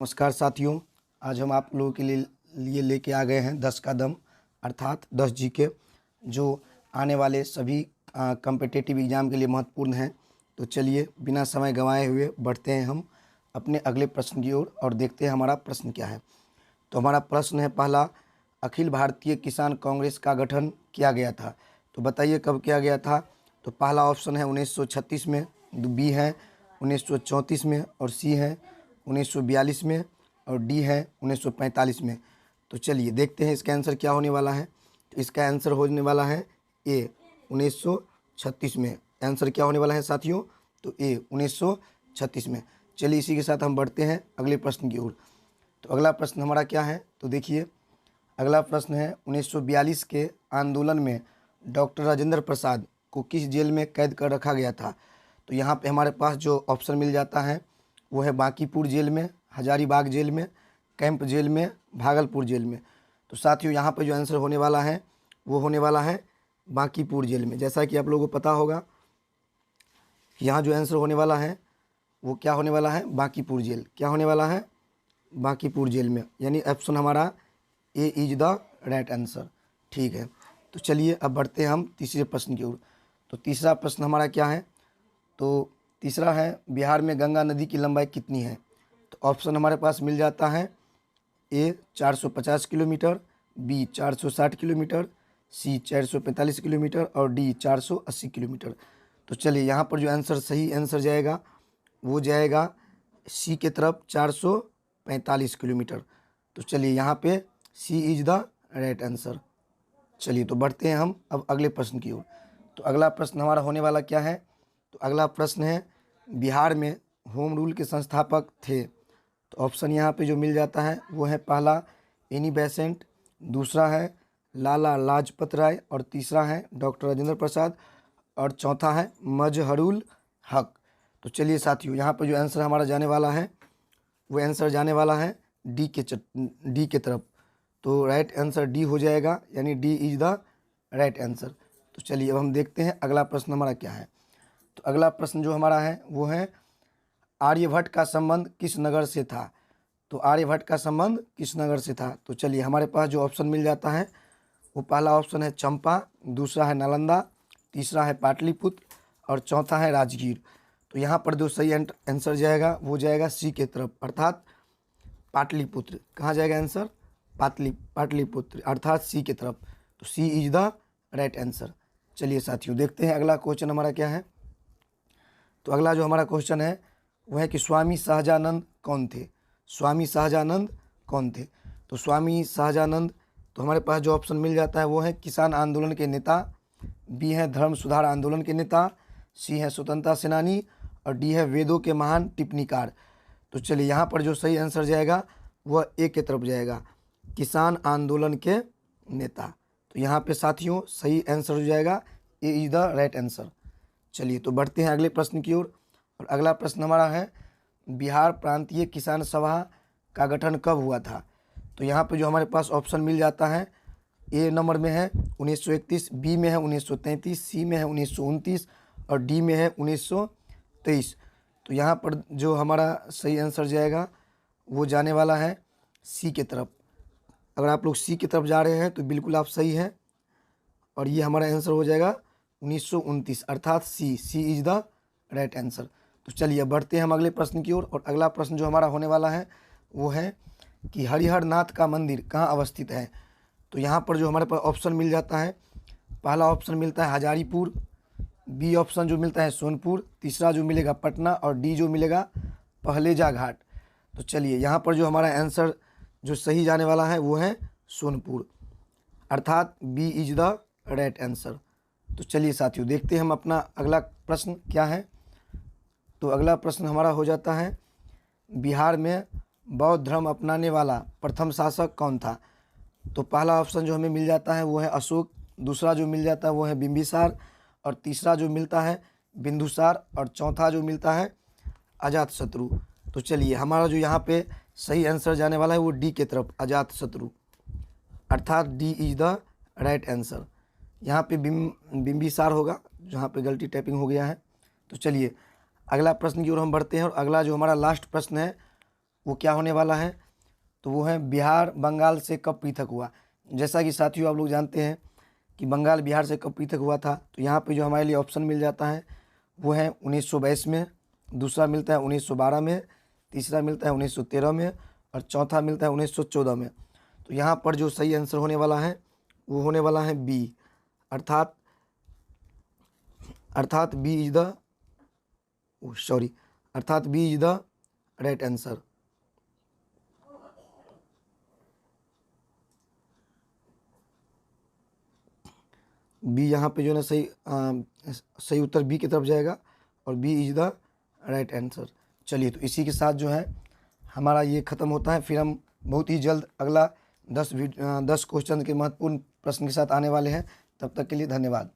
नमस्कार साथियों। आज हम आप लोगों के लिए लेके आ गए हैं 10 का दम अर्थात 10 जीके जो आने वाले सभी कम्पिटिटिव एग्ज़ाम के लिए महत्वपूर्ण हैं। तो चलिए बिना समय गंवाए हुए बढ़ते हैं हम अपने अगले प्रश्न की ओर और देखते हैं हमारा प्रश्न क्या है। तो हमारा प्रश्न है पहला, अखिल भारतीय किसान कांग्रेस का गठन किया गया था। तो बताइए कब किया गया था। तो पहला ऑप्शन है 1936 में, बी है 1934 में और सी है 1942 में और डी है 1945 में। तो चलिए देखते हैं इसका आंसर क्या होने वाला है। तो इसका आंसर होने वाला है ए 1936 में। आंसर क्या होने वाला है साथियों। तो ए 1936 में। चलिए इसी के साथ हम बढ़ते हैं अगले प्रश्न की ओर। तो अगला प्रश्न हमारा क्या है। तो देखिए अगला प्रश्न है 1942 के आंदोलन में डॉक्टर राजेंद्र प्रसाद को किस जेल में कैद कर रखा गया था। तो यहाँ पे हमारे पास जो ऑप्शन मिल जाता है वो है बांकीपुर जेल में, हजारीबाग जेल में, कैंप जेल में, भागलपुर जेल में। तो साथियों यहाँ पर जो आंसर होने वाला है वो होने वाला है बांकीपुर जेल में। जैसा कि आप लोगों को पता होगा कि यहाँ जो आंसर होने वाला है वो क्या होने वाला है, बांकीपुर जेल। क्या होने वाला है, बांकीपुर जेल में, यानी ऑप्शन हमारा ए इज द राइट आंसर। ठीक है। तो चलिए अब बढ़ते हैं हम तीसरे प्रश्न की ओर। तो तीसरा प्रश्न हमारा क्या है। तो तीसरा है बिहार में गंगा नदी की लंबाई कितनी है। तो ऑप्शन हमारे पास मिल जाता है ए 450 किलोमीटर, बी 460 किलोमीटर, सी 445 किलोमीटर और डी 480 किलोमीटर। तो चलिए यहाँ पर जो आंसर सही आंसर जाएगा वो जाएगा सी के तरफ 445 किलोमीटर। तो चलिए यहाँ पे सी इज द राइट आंसर। चलिए तो बढ़ते हैं हम अब अगले प्रश्न की ओर। तो अगला प्रश्न हमारा होने वाला क्या है। तो अगला प्रश्न है बिहार में होम रूल के संस्थापक थे। तो ऑप्शन यहाँ पे जो मिल जाता है वो है पहला एनी बेसेंट, दूसरा है लाला लाजपत राय और तीसरा है डॉक्टर राजेंद्र प्रसाद और चौथा है मजहरुल हक। तो चलिए साथियों यहाँ पर जो आंसर हमारा जाने वाला है वो आंसर जाने वाला है डी के तरफ। तो राइट आंसर डी हो जाएगा, यानी D is the right answer. तो चलिए अब हम देखते हैं अगला प्रश्न हमारा क्या है। तो अगला प्रश्न जो हमारा है वो है आर्यभट्ट का संबंध किस नगर से था। तो आर्यभट्ट का संबंध किस नगर से था। तो चलिए हमारे पास जो ऑप्शन मिल जाता है वो पहला ऑप्शन है चंपा, दूसरा है नालंदा, तीसरा है पाटलिपुत्र और चौथा है राजगीर। तो यहाँ पर जो सही आंसर जाएगा वो जाएगा सी के तरफ अर्थात पाटलिपुत्र। कहाँ जाएगा आंसर, पाटलिपुत्र अर्थात सी के तरफ। तो सी इज द राइट आंसर। चलिए साथियों देखते हैं अगला क्वेश्चन हमारा क्या है। तो अगला जो हमारा क्वेश्चन है वह है कि स्वामी सहजानंद कौन थे। स्वामी सहजानंद कौन थे। तो स्वामी सहजानंद तो हमारे पास जो ऑप्शन मिल जाता है वो है किसान आंदोलन के नेता, बी है धर्म सुधार आंदोलन के नेता, सी है स्वतंत्रता सेनानी और डी है वेदों के महान टिप्पणीकार। तो चलिए यहाँ पर जो सही आंसर जाएगा वह ए के तरफ जाएगा, किसान आंदोलन के नेता। तो यहाँ पे साथियों सही आंसर हो जाएगा ए इज द राइट आंसर। चलिए तो बढ़ते हैं अगले प्रश्न की ओर। और अगला प्रश्न हमारा है बिहार प्रांतीय किसान सभा का गठन कब हुआ था। तो यहाँ पे जो हमारे पास ऑप्शन मिल जाता है ए नंबर में है 1931, बी में है 1933, सी में है 1929 और डी में है 1923। तो यहाँ पर जो हमारा सही आंसर जाएगा वो जाने वाला है सी के तरफ। अगर आप लोग सी की तरफ जा रहे हैं तो बिल्कुल आप सही हैं और ये हमारा आंसर हो जाएगा 1929 अर्थात सी इज द राइट आंसर। तो चलिए बढ़ते हैं हम अगले प्रश्न की ओर। और अगला प्रश्न जो हमारा होने वाला है वो है कि हरिहर नाथ का मंदिर कहाँ अवस्थित है। तो यहाँ पर जो हमारे पास ऑप्शन मिल जाता है पहला ऑप्शन मिलता है हजारीपुर, बी ऑप्शन जो मिलता है सोनपुर, तीसरा जो मिलेगा पटना और डी जो मिलेगा पहलेजा घाट। तो चलिए यहाँ पर जो हमारा आंसर जो सही जाने वाला है वो है सोनपुर अर्थात B is the right answer. तो चलिए साथियों देखते हैं हम अपना अगला प्रश्न क्या है। तो अगला प्रश्न हमारा हो जाता है बिहार में बौद्ध धर्म अपनाने वाला प्रथम शासक कौन था। तो पहला ऑप्शन जो हमें मिल जाता है वो है अशोक, दूसरा जो मिल जाता है वो है बिंबिसार और तीसरा जो मिलता है बिंदुसार और चौथा जो मिलता है अजातशत्रु। तो चलिए हमारा जो यहाँ पे सही आंसर जाने वाला है वो डी के तरफ अजातशत्रु अर्थात D is the right answer. यहाँ पे बिंबिसार होगा, जहाँ पे गलती टाइपिंग हो गया है। तो चलिए अगला प्रश्न की ओर हम बढ़ते हैं। और अगला जो हमारा लास्ट प्रश्न है वो क्या होने वाला है, तो वो है बिहार बंगाल से कब पृथक हुआ। जैसा कि साथियों आप लोग जानते हैं कि बंगाल बिहार से कब पृथक हुआ था, तो यहाँ पे जो हमारे लिए ऑप्शन मिल जाता है वो है 1922 में, दूसरा मिलता है 1912 में, तीसरा मिलता है 1913 में और चौथा मिलता है 1914 में। तो यहाँ पर जो सही आंसर होने वाला है वो होने वाला है बी, अर्थात बी इज द अर्थात B is the right answer. B यहाँ पे जो है ना सही उत्तर बी की तरफ जाएगा और B is the right answer. चलिए, तो इसी के साथ जो है हमारा ये ख़त्म होता है। फिर हम बहुत ही जल्द अगला 10 क्वेश्चन के महत्वपूर्ण प्रश्न के साथ आने वाले हैं। तब तक के लिए धन्यवाद।